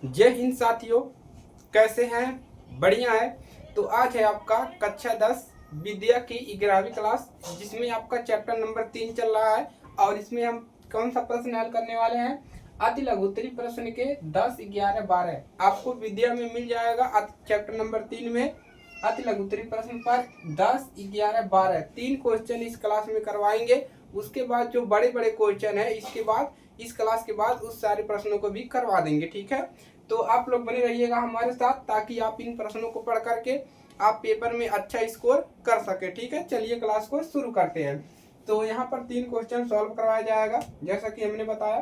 जय हिंद साथियों, कैसे हैं? बढ़िया है। तो आज है आपका कक्षा 10 विद्या की 11वीं क्लास, जिसमें आपका चैप्टर नंबर 3 चल रहा है। और इसमें हम कौन सा प्रश्न हल करने वाले हैं? अति लघुत्तरी प्रश्न के 10, 11, 12 आपको विद्या में मिल जाएगा। चैप्टर नंबर 3 में अति लघुत्तरी प्रश्न पर 10, 11, 12 3 क्वेश्चन इस क्लास में करवाएंगे। उसके बाद जो बड़े बड़े क्वेश्चन है इसके बाद इस क्लास के बाद उस सारे प्रश्नों को भी करवा देंगे। ठीक है, तो आप लोग बने रहिएगा हमारे साथ, ताकि आप इन प्रश्नों को पढ़ करके आप पेपर में अच्छा स्कोर कर सके। ठीक है, चलिए क्लास को शुरू करते हैं। तो यहाँ पर 3 क्वेश्चन सॉल्व करवाया जाएगा, जैसा कि हमने बताया।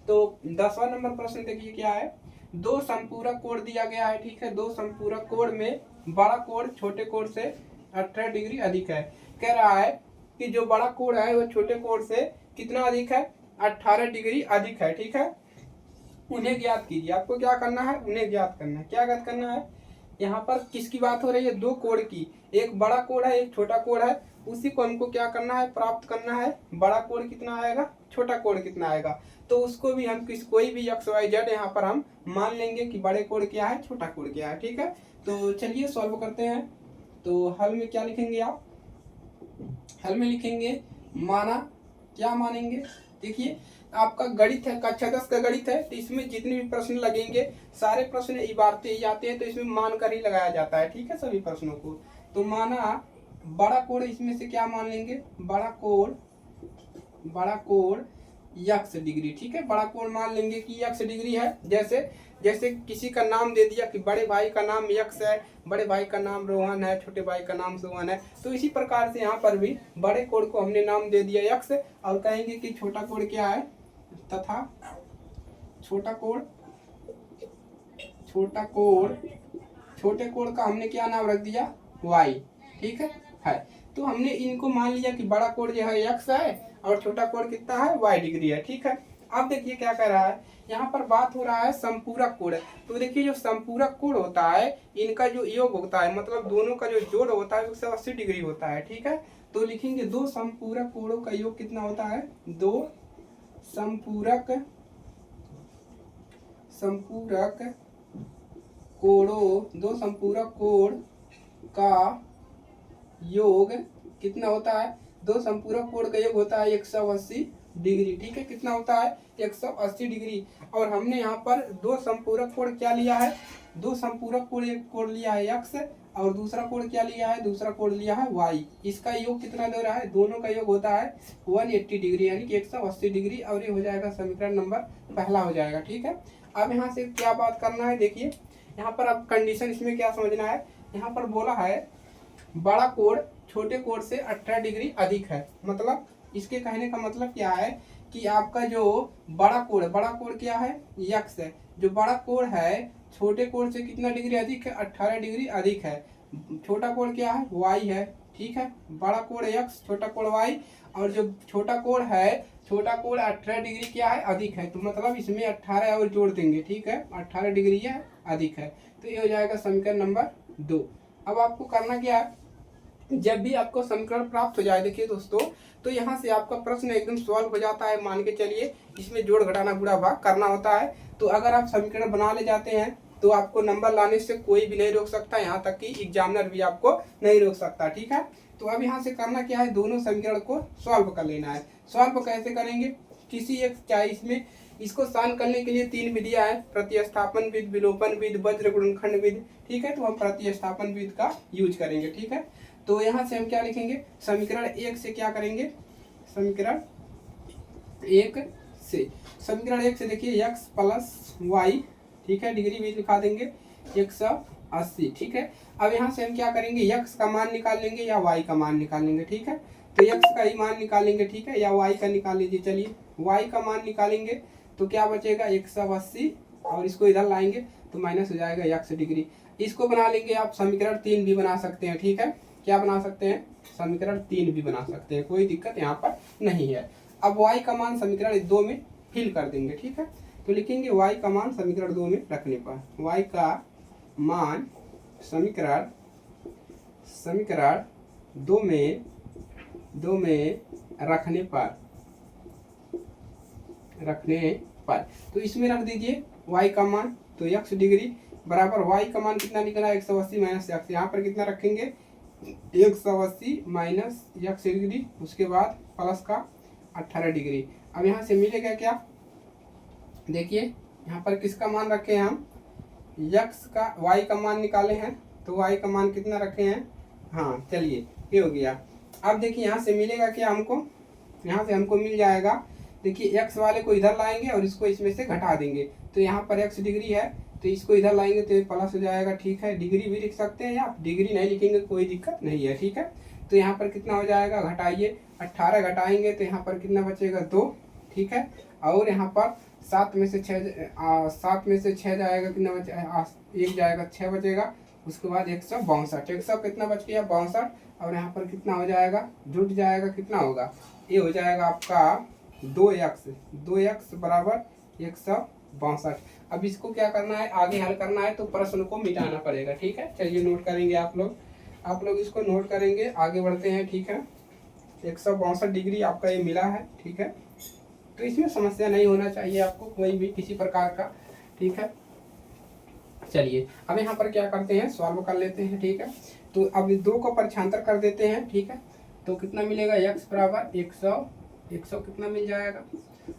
तो 10वां नंबर प्रश्न देखिए क्या है। दो संपूरक कोण दिया गया है। ठीक है, दो संपूरक कोण में बड़ा कोण छोटे कोण से 18 डिग्री अधिक है। कह रहा है कि जो बड़ा कोण है वो छोटे कोण से कितना अधिक है? 18 डिग्री अधिक है। ठीक है, उन्हें ज्ञात कीजिए। आपको क्या करना है? उन्हें ज्ञात करना है। क्या ज्ञात करना है? यहाँ पर किसकी बात हो रही है? दो कोण की। एक बड़ा कोण है, एक छोटा कोण है। उसी को हमको क्या करना है? प्राप्त करना है। बड़ा कोण कितना आएगा, छोटा कोण कितना आएगा। तो उसको भी हम कोई भी एक्स वाई जेड यहाँ पर हम मान लेंगे कि बड़े कोण क्या है, छोटा कोण क्या है। ठीक है, तो चलिए सॉल्व करते हैं। तो हल में क्या लिखेंगे आप? हल में लिखेंगे माना। क्या मानेंगे? देखिए, आपका गणित है, कक्षा 10 का गणित है, तो इसमें जितने भी प्रश्न लगेंगे सारे प्रश्न इबारते ही आते हैं, तो इसमें मान कर ही लगाया जाता है। ठीक है, सभी प्रश्नों को। तो माना बड़ा कोण, इसमें से क्या मान लेंगे? बड़ा कोण यक्स डिग्री। ठीक है, बड़ा कोण मान लेंगे कि यक्स डिग्री है। जैसे किसी का नाम दे दिया कि बड़े भाई का नाम यक्स है, बड़े भाई का नाम रोहन है, छोटे भाई का नाम सोहन है। तो इसी प्रकार से यहाँ पर भी बड़े कोण को हमने नाम दे दिया यक्स, और कहेंगे कि छोटा कोण क्या है, तथा छोटा कोण छोटे कोण का हमने क्या नाम रख दिया? वाई। ठीक है। तो हमने इनको मान लिया कि बड़ा कोण जो है यक्स है और छोटा कोण कितना है? वाई डिग्री है। ठीक है, अब देखिए क्या कह रहा है। यहाँ पर बात हो रहा है संपूरक कोण। तो देखिए, जो संपूरक कोण होता है इनका जो योग होता है, मतलब दोनों का जो जोड़ होता है 180 डिग्री होता है। ठीक है, तो लिखेंगे दो संपूरक कोणों का योग कितना होता है? दो संपूरक कोण का योग कितना होता है? दो संपूरक कोण का योग होता है 180 डिग्री। ठीक है, कितना होता है? 180 डिग्री। और हमने यहाँ पर दो संपूरक कोण क्या लिया है? दो संपूरक कोण, एक कोण लिया है एक्स और दूसरा कोण क्या लिया है? दूसरा कोण लिया है वाई। इसका योग कितना दे रहा है? दोनों का योग होता है 180 डिग्री, यानी कि 180 डिग्री। और ये हो जाएगा समीकरण नंबर पहला हो जाएगा। ठीक है, अब यहाँ से क्या बात करना है? देखिए, यहाँ पर अब कंडीशन इसमें क्या समझना है। यहाँ पर बोला है बड़ा कोण छोटे कोण से 18 डिग्री अधिक है। मतलब इसके कहने का मतलब क्या है कि आपका जो बड़ा कोण क्या है? यक्स है। जो बड़ा कोण है छोटे कोण से कितना डिग्री अधिक है? 18 डिग्री अधिक है। छोटा कोण क्या है? वाई है। ठीक है, बड़ा कोण यक्स, छोटा कोण वाई। और जो छोटा कोण है, छोटा कोण 18 डिग्री क्या है? अधिक है। तो मतलब इसमें 18 और जोड़ देंगे। ठीक है, 18 डिग्री है अधिक है। तो ये हो जाएगा समीकरण नंबर 2। अब आपको करना क्या है? जब भी आपको समीकरण प्राप्त हो जाए, देखिए दोस्तों, तो यहाँ से आपका प्रश्न एकदम सॉल्व हो जाता है। मान के चलिए, इसमें जोड़ घटाना गुणा भाग करना होता है। तो अगर आप समीकरण बना ले जाते हैं तो आपको नंबर लाने से कोई भी नहीं रोक सकता, यहाँ तक कि एग्जामिनर भी आपको नहीं रोक सकता। ठीक है, तो अब यहाँ से करना क्या है? दोनों समीकरण को सॉल्व कर लेना है। सॉल्व कैसे करेंगे? किसी एक चाहे इसमें इसको सॉल्व करने के लिए 3 विधियां हैं: प्रतिस्थापन विधि, विलोपन विधि, वज्र गुणनखंड विधि। ठीक है, तो हम प्रतिस्थापन विधि का यूज करेंगे। ठीक है, तो यहाँ से हम क्या लिखेंगे? समीकरण 1 से क्या करेंगे? समीकरण 1 से देखिए x प्लस वाई। ठीक है, डिग्री भी लिखा देंगे 180। ठीक है, अब यहाँ से हम क्या करेंगे? x का मान निकाल लेंगे या y का मान निकाल लेंगे। ठीक है, तो x का ही मान निकालेंगे। ठीक है, या y का निकाल लीजिए। चलिए, y का मान निकालेंगे तो क्या बचेगा? 180, और इसको इधर लाएंगे तो माइनस हो जाएगा x डिग्री। इसको बना लेंगे आप समीकरण 3 भी बना सकते हैं। ठीक है, क्या बना सकते हैं? समीकरण 3 भी बना सकते हैं, कोई दिक्कत यहाँ पर नहीं है। अब y का मान समीकरण 2 में फिल कर देंगे। ठीक है, तो लिखेंगे y का मान समीकरण 2 में रखने पर, y का मान समीकरण 2 में रखने पर तो इसमें रख दीजिए y का मान। तो x डिग्री बराबर y का मान कितना निकला 180 माइनस x। यहाँ पर कितना रखेंगे 180 माइनस x डिग्री, उसके बाद प्लस का 18 डिग्री। अब यहाँ से मिलेगा क्या, देखिए यहाँ पर किसका मान रखे हैं हम, x का y का मान निकाले हैं, तो y का मान कितना रखे हैं, हाँ चलिए ये हो गया। अब देखिए यहाँ से मिलेगा क्या हमको, यहाँ से हमको मिल जाएगा, देखिए x वाले को इधर लाएंगे और इसको इसमें से घटा देंगे, तो यहाँ पर x डिग्री है तो इसको इधर लाएंगे तो ये प्लस हो जाएगा, ठीक है। डिग्री भी लिख सकते हैं, या डिग्री नहीं लिखेंगे कोई दिक्कत नहीं है, ठीक है। तो यहाँ पर कितना हो जाएगा, घटाइए 18 घटाएंगे तो यहाँ पर कितना बचेगा 2, ठीक है। और यहाँ पर 7 में से 6 जाएगा, कितना बचे 1 जाएगा 6 बचेगा, उसके बाद 162, 100 कितना बच गया 62, और यहाँ पर कितना हो जाएगा, जुट जाएगा, कितना होगा, ये हो जाएगा आपका 2x बराबर 162। अब इसको क्या करना है, आगे हल करना है तो प्रश्न को मिटाना पड़ेगा, ठीक है। चलिए नोट करेंगे आप लोग इसको नोट करेंगे, आगे बढ़ते हैं, ठीक है। 162 डिग्री आपका ये मिला है, ठीक है। तो इसमें समस्या नहीं होना चाहिए आपको कोई भी किसी प्रकार का, ठीक है। चलिए अब यहाँ पर क्या करते हैं, सॉल्व कर लेते हैं, ठीक है। तो अब 2 को पक्षांतर कर देते हैं, ठीक है। तो कितना मिलेगा, x बराबर 100 कितना मिल जाएगा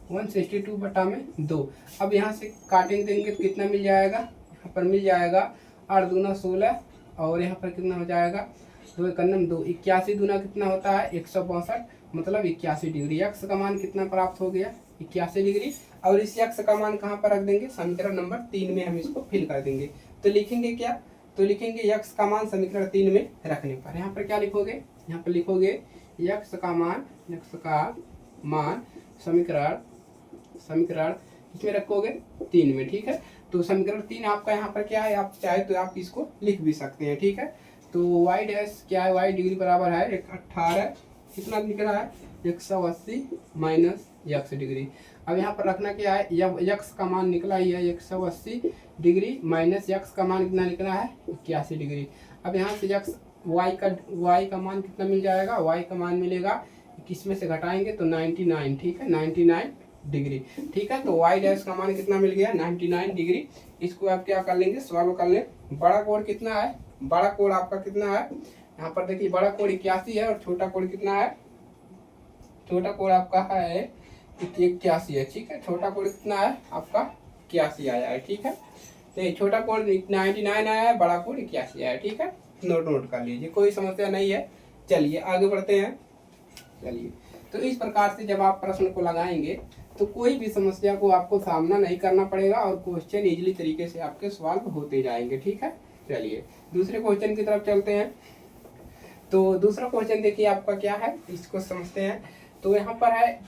162 बटा में 2। अब यहाँ से काटेंगे देंगे तो कितना मिल जाएगा, यहाँ पर मिल जाएगा 8 दूना 16, और यहाँ पर कितना हो जाएगा 2 एकन्नम 2, 81 दूना कितना होता है 162, मतलब 81 डिग्री। x का मान कितना प्राप्त हो गया 81 डिग्री। और इस x का मान कहाँ पर रख देंगे, समीकरण नंबर 3 में हम इसको फिल कर देंगे। तो लिखेंगे क्या, तो लिखेंगे x का मान समीकरण 3 में रखने पर यहाँ पर क्या लिखोगे, यहाँ पर लिखोगे x का मान समीकरण इसमें रखोगे 3 में, ठीक है। तो समीकरण 3 आपका यहाँ पर क्या है, आप चाहे तो आप इसको लिख भी सकते हैं, ठीक है। तो y डैश क्या है, y डिग्री बराबर है 18, कितना निकला है 180 माइनस x डिग्री। अब यहाँ पर रखना क्या है, x का मान निकला ही है 180 डिग्री माइनस x का मान कितना निकला है 81 डिग्री। अब यहाँ से y का मान कितना मिल जाएगा, y का मान मिलेगा किसमें से घटाएंगे तो 99, ठीक है, 99 डिग्री, ठीक है। तो y डैश का मान कितना मिल गया 99 डिग्री। इसको आप क्या कर लेंगे, सॉल्व कर लें। बड़ा कोण कितना है, बड़ा कोण आपका कितना है, यहाँ पर देखिए बड़ा कोण 81 है, और छोटा कोण कितना है, छोटा कोण आपका है 81 है, ठीक है। छोटा कोण कितना है आपका 81 आया है, ठीक है। तो छोटा कोण 99 आया है, बड़ा कोण 81 आया है, ठीक है। नोट कर लीजिए, कोई समस्या नहीं है। चलिए आगे बढ़ते हैं। चलिए तो इस प्रकार से जब आप प्रश्न को लगाएंगे तो कोई भी समस्या को आपको सामना नहीं करना पड़ेगा, और क्वेश्चन इजीली तरीके से आपके सॉल्व होते जाएंगे, ठीक है। चलिए दूसरे क्वेश्चन की तरफ चलते हैं। तो दूसरा क्वेश्चन देखिए आपका क्या है, इसको समझते हैं। तो यहाँ पर है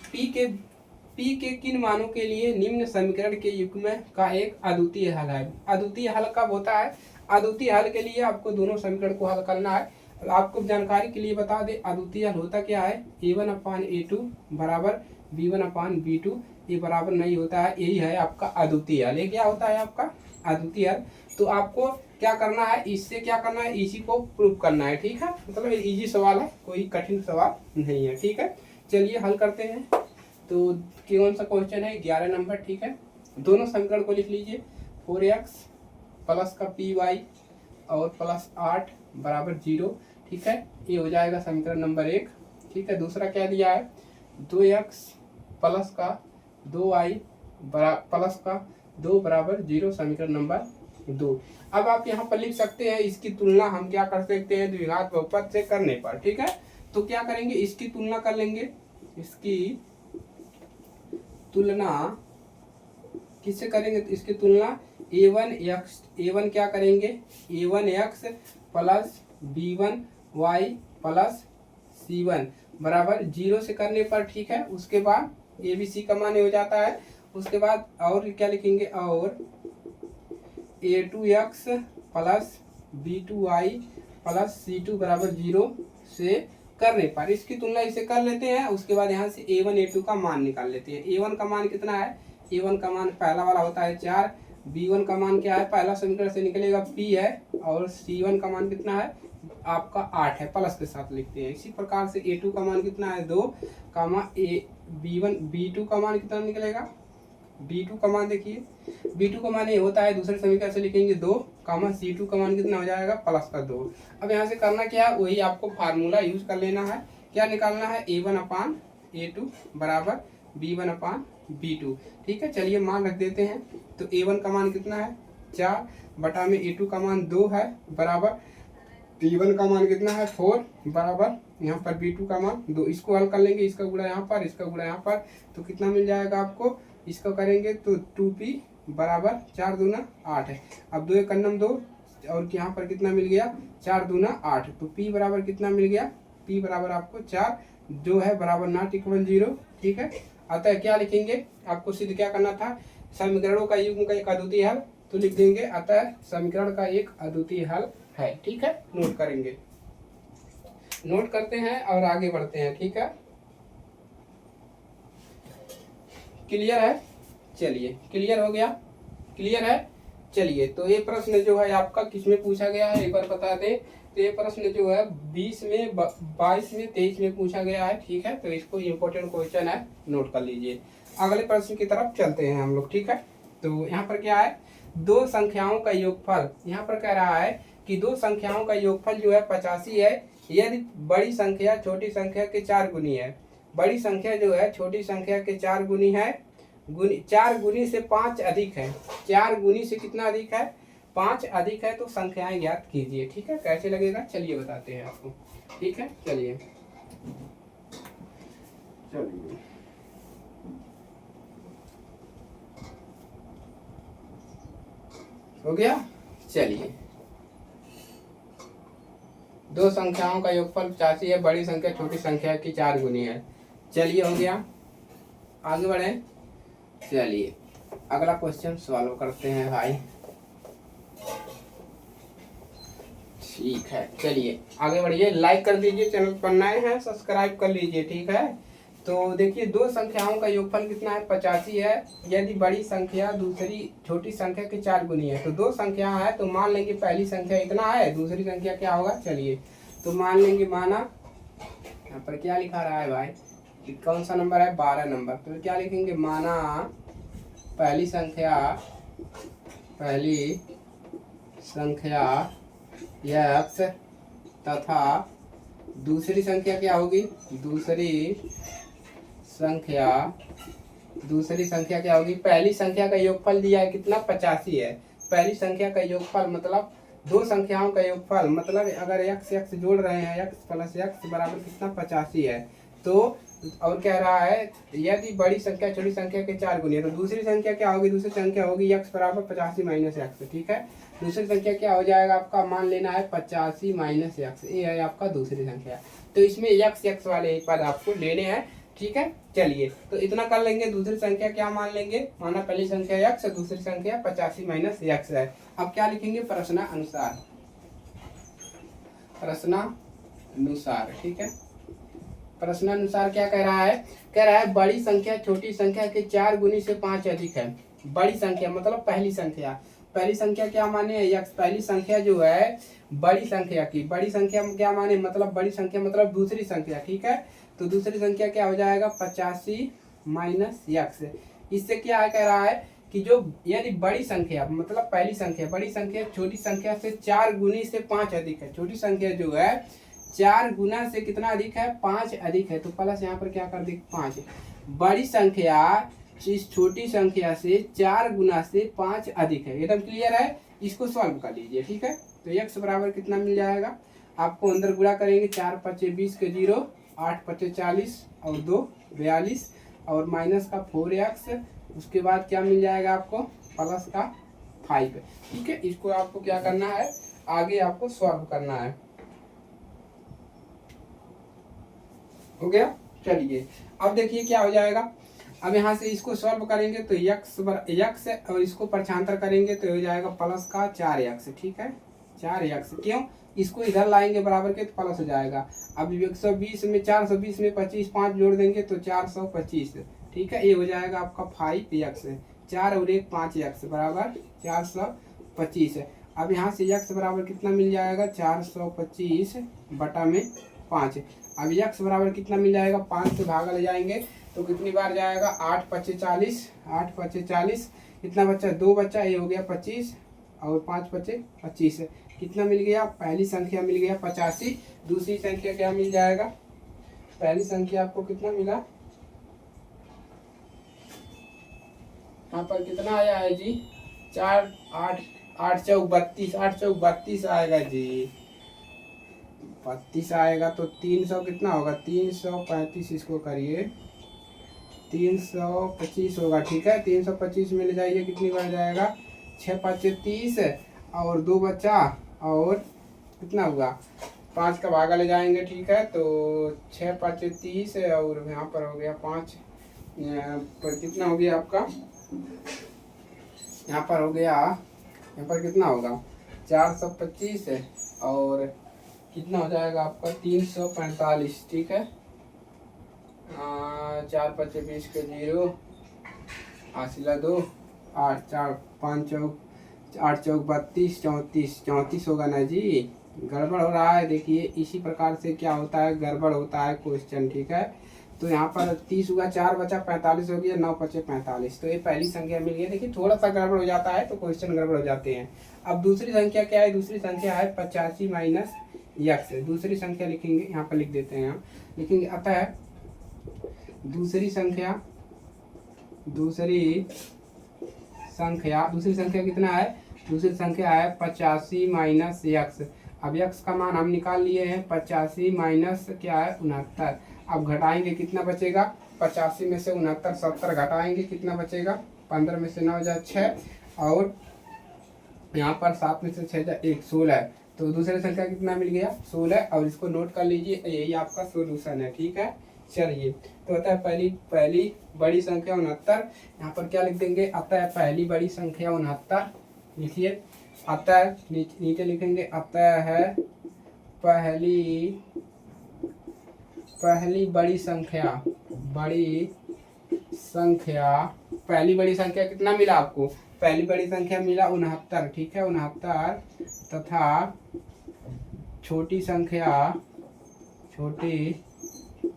P के किन मानों के लिए निम्न समीकरण के युग्म का एक अद्वितीय हल है। अद्वितीय हल कब होता है, अद्वितीय हल के लिए आपको दोनों समीकरण को हल करना है। आपको जानकारी के लिए बता दें, अद्वितीय हल होता क्या है, a1/a2 बराबर b1/b2, ये बराबर नहीं होता है, यही है आपका अद्वितीय हल। ये क्या होता है आपका अद्वितीय हल। तो आपको क्या करना है, इससे क्या करना है, इसी को प्रूव करना है, ठीक है। मतलब इजी सवाल है, कोई कठिन सवाल नहीं है, ठीक है। चलिए हल करते हैं। तो कौन सा क्वेश्चन है, 11 नंबर, ठीक है। दोनों समीकरण को लिख लीजिए, 4x प्लस का py और प्लस 8 बराबर 0, ठीक है। ये हो जाएगा समीकरण नंबर 1, ठीक है। दूसरा क्या दिया है, 2x प्लस का 2y प्लस का 2 बराबर 0, समीकरण नंबर 2। अब आप यहाँ पर लिख सकते हैं, इसकी तुलना हम क्या कर सकते हैं, द्विघात बहुपद से करने पर, ठीक है। तो क्या करेंगे, इसकी तुलना कर लेंगे, इसकी तुलना किससे करेंगे, तो इसकी तुलना a1 क्या करेंगे, a1x plus b1y plus c1 बराबर 0 से करने पर, ठीक है। उसके बाद abc का मान हो जाता है। उसके बाद और क्या लिखेंगे, और a2x plus b2y plus c2 बराबर 0 से करने पर इसकी तुलना इसे कर लेते हैं। उसके बाद यहाँ से a1 a2 का मान निकाल लेते हैं। a1 का मान कितना है, a1 का मान पहला वाला होता है 4, b1 का मान क्या है, पहला समीकरण से निकलेगा p है, और c1 का मान कितना है आपका 8 है, प्लस के साथ लिखते हैं। इसी प्रकार से a2 का मान कितना है 2, b1 b2 का मान कितना निकलेगा B2 का मान देखिए, B2 का मान ये होता है, दूसरे समीकरण से लिखेंगे 2 कामा C2 का मान कितना हो जाएगा प्लस का 2। अब यहाँ से करना क्या है, वही आपको फार्मूला यूज कर लेना है। क्या निकालना है, A1/A2 बराबर B1/B2। ठीक है, चलिए मान रख देते हैं। तो A1 का मान कितना है 4 बटा में A2 का मान 2 है बराबर B1 का मान कितना है 4 बराबर यहाँ पर B2 का मान 2। इसको हल कर लेंगे, इसका गुणा यहाँ पर, इसका गुणा यहाँ पर, तो कितना मिल जाएगा आपको, इसको करेंगे तो 2P बराबर 4 दूना 8 है। अब 2 एक अन्नम 2 और यहाँ पर कितना मिल गया 4 दूना 8, तो P बराबर कितना मिल गया, P बराबर आपको 4 जो है बराबर नॉट इक्वल 0। ठीक है, अतः क्या लिखेंगे, आपको सिद्ध क्या करना था, समीकरणों का युग्म का एक अद्वितीय हल, तो लिख देंगे अतः समीकरण का एक अद्वितीय हल है। ठीक है, नोट करेंगे, नोट करते हैं और आगे बढ़ते हैं। ठीक है, क्लियर है, चलिए क्लियर हो गया, क्लियर है। चलिए तो ये प्रश्न जो है आपका किसमें पूछा गया है एक बार बता दें। तो ये प्रश्न जो है 20 में 22 में 23 में पूछा गया है। ठीक है, तो इसको इम्पोर्टेंट क्वेश्चन है, नोट कर लीजिए। अगले प्रश्न की तरफ चलते हैं हम लोग। ठीक है, तो यहाँ पर क्या है, दो संख्याओं का योगफल, यहाँ पर कह रहा है कि दो संख्याओं का योगफल जो है 85 है यदि बड़ी संख्या छोटी संख्या के 4 गुनी है। बड़ी संख्या जो है छोटी संख्या के 4 गुनी है, 4 गुनी से 5 अधिक है। 4 गुनी से कितना अधिक है, 5 अधिक है, तो संख्याएं ज्ञात कीजिए। ठीक है, कैसे लगेगा चलिए बताते हैं आपको। ठीक है, चलिए चलिए हो गया। चलिए दो संख्याओं का योगफल 85 है, बड़ी संख्या छोटी संख्या की 4 गुनी है। चलिए हो गया, आगे बढ़े। चलिए अगला क्वेश्चन सॉल्व करते हैं भाई। ठीक है, चलिए आगे बढ़िए, लाइक कर दीजिए, चैनल पर नए हैं सब्सक्राइब कर लीजिए। ठीक है, तो देखिए दो संख्याओं का योगफल कितना है 85 है यदि बड़ी संख्या दूसरी छोटी संख्या के 4 गुनी है। तो दो संख्या है, तो मान लेंगे पहली संख्या इतना है, दूसरी संख्या क्या होगा, चलिए तो मान लेंगे, माना यहाँ पर क्या लिखा रहा है भाई, कौन सा नंबर है 12 नंबर, तो क्या लिखेंगे, माना पहली संख्या x तथा दूसरी संख्या क्या होगी, दूसरी संख्या क्या होगी, पहली संख्या का योगफल दिया है कितना 85 है। पहली संख्या का योगफल मतलब दो संख्याओं का योगफल, मतलब अगर x जोड़ रहे हैं x प्लस x बराबर कितना 85 है। तो और कह रहा है यदि बड़ी संख्या छोटी संख्या के 4 गुनी है, तो दूसरी संख्या क्या होगी, दूसरी संख्या होगी x बराबर 85 माइनस x। ठीक है, दूसरी संख्या क्या हो जाएगा आपका, मान लेना है 85 माइनस x, ये है आपका दूसरी संख्या। तो इसमें x वाले पद आपको लेने हैं। ठीक है, चलिए तो इतना कर लेंगे। दूसरी संख्या क्या मान लेंगे, माना पहली संख्या x, दूसरी संख्या 85 माइनस x है। अब क्या लिखेंगे, प्रश्नानुसार। ठीक है, प्रश्नानुसार क्या कह रहा है, कह रहा है बड़ी संख्या छोटी संख्या के 4 गुनी से 5 अधिक है। बड़ी संख्या मतलब पहली संख्या, पहली संख्या क्या माने x, पहली संख्या जो है बड़ी संख्या की, बड़ी संख्या क्या माने, मतलब बड़ी संख्या मतलब दूसरी संख्या। ठीक है, तो दूसरी संख्या क्या हो जाएगा 85 माइनस x। इससे क्या कह रहा है कि जो यदि बड़ी संख्या मतलब पहली संख्या, बड़ी संख्या छोटी संख्या से 4 गुनी से 5 अधिक है। छोटी संख्या जो है 4 गुना से कितना अधिक है, 5 अधिक है, तो प्लस यहाँ पर क्या कर दी 5। बड़ी संख्या इस छोटी संख्या से 4 गुना से 5 अधिक है। एकदम क्लियर है, इसको सॉल्व कर लीजिए। ठीक है, तो x बराबर कितना मिल जाएगा आपको, अंदर गुणा करेंगे 4 5 20 के 0, 8 5 40 और 2 42 और माइनस का 4x, उसके बाद क्या मिल जाएगा आपको प्लस का 5। ठीक है, इसको आपको क्या करना है, आगे आपको सॉल्व करना है। हो गया, चलिए अब देखिए क्या हो जाएगा। अब यहाँ से इसको सॉल्व करेंगे तो x और इसको प्रक्षांतर करेंगे तो हो जाएगा प्लस का 4x। ठीक है, 4x, क्यों, इसको इधर लाएंगे बराबर के तो प्लस हो जाएगा। अब 120 में 420 में 25 5 जोड़ देंगे तो 425। ठीक है, ये हो जाएगा आपका 5x, 4 और 1 5x बराबर 425 है। अब यहाँ से x बराबर कितना मिल जाएगा 425 बटा में 5। अब x बराबर कितना मिल जाएगा, 5 से भागा ले जाएंगे तो कितनी बार जाएगा, 8 पच्चे 40, 8 पच्चे 40, कितना बच्चा, 2 बच्चा, ये हो गया 25 और 5 पच्चे 25 है। कितना मिल गया, पहली संख्या मिल गया 85, दूसरी संख्या क्या मिल जाएगा, पहली संख्या आपको कितना मिला, यहाँ पर कितना आया है जी, 4 8 8 चौक 32, 8 चौक 32 आएगा जी, 32 आएगा तो 300 कितना होगा, 335, इसको करिए 325 होगा, ठीक है। 325 मिल जाइए, कितनी बार जाएगा, 6 पच्चे 30 और 2 बच्चा और कितना हुआ, 5 का भागा ले जाएंगे, ठीक है। तो 6 पच्चे 30 और यहाँ पर हो गया 5 पर कितना हो गया आपका, यहाँ पर हो गया, यहाँ पर कितना होगा, 425 और कितना हो जाएगा आपका 345, ठीक है। 4 पच्चे 20 के 0, हासिला 2, 8 4 5 चौक 8 चौक 32, 34 होगा ना जी, गड़बड़ हो रहा है। देखिए इसी प्रकार से क्या होता है, गड़बड़ होता है क्वेश्चन, ठीक है। तो यहाँ पर 30 हुआ, 4 बचा 45 हो गया, 9 पचे 45, तो ये पहली संख्या मिल गई। देखिए थोड़ा सा गड़बड़ हो जाता है तो क्वेश्चन गड़बड़ हो जाते हैं। अब दूसरी संख्या क्या है, दूसरी संख्या है 85 माइनस यक्स, दूसरी संख्या लिखेंगे, यहाँ पर लिख देते हैं, यहाँ लिखेंगे, अतः दूसरी संख्या कितना है, दूसरी संख्या है 85 माइनस यक्स। अब यक्स का मान हम निकाल लिए हैं, 85 माइनस क्या है 69। अब घटाएंगे कितना बचेगा, 85 में से 69 70 घटाएंगे, कितना बचेगा, 15 में से 9 जा 6 और यहाँ पर 7 में से 6 जा 1, 16। तो दूसरी संख्या कितना मिल गया, 16, और इसको नोट कर लीजिए, यही आपका सोल्यूशन है, ठीक है। चलिए तो अतः पहली बड़ी संख्या 69, यहाँ पर क्या लिख देंगे, अतः पहली बड़ी संख्या 69 लिखिए, अतः नीचे लिखेंगे, अतः है पहली बड़ी संख्या पहली बड़ी संख्या कितना मिला आपको, पहली बड़ी संख्या मिला 69, ठीक है, 69 तथा छोटी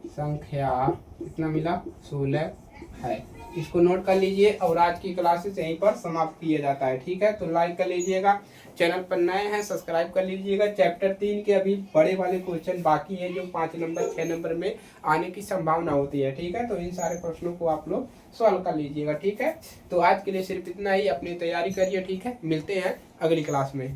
संख्या कितना मिला, 16 है। इसको नोट कर लीजिए और आज की क्लासेस यहीं पर समाप्त किया जाता है, ठीक है। तो लाइक कर लीजिएगा, चैनल पर नए हैं सब्सक्राइब कर लीजिएगा। चैप्टर 3 के अभी बड़े वाले क्वेश्चन बाकी हैं जो 5 नंबर 6 नंबर में आने की संभावना होती है, ठीक है। तो इन सारे प्रश्नों को आप लोग सॉल्व कर लीजिएगा, ठीक है। तो आज के लिए सिर्फ इतना ही, अपनी तैयारी करिए, ठीक है। मिलते हैं अगली क्लास में।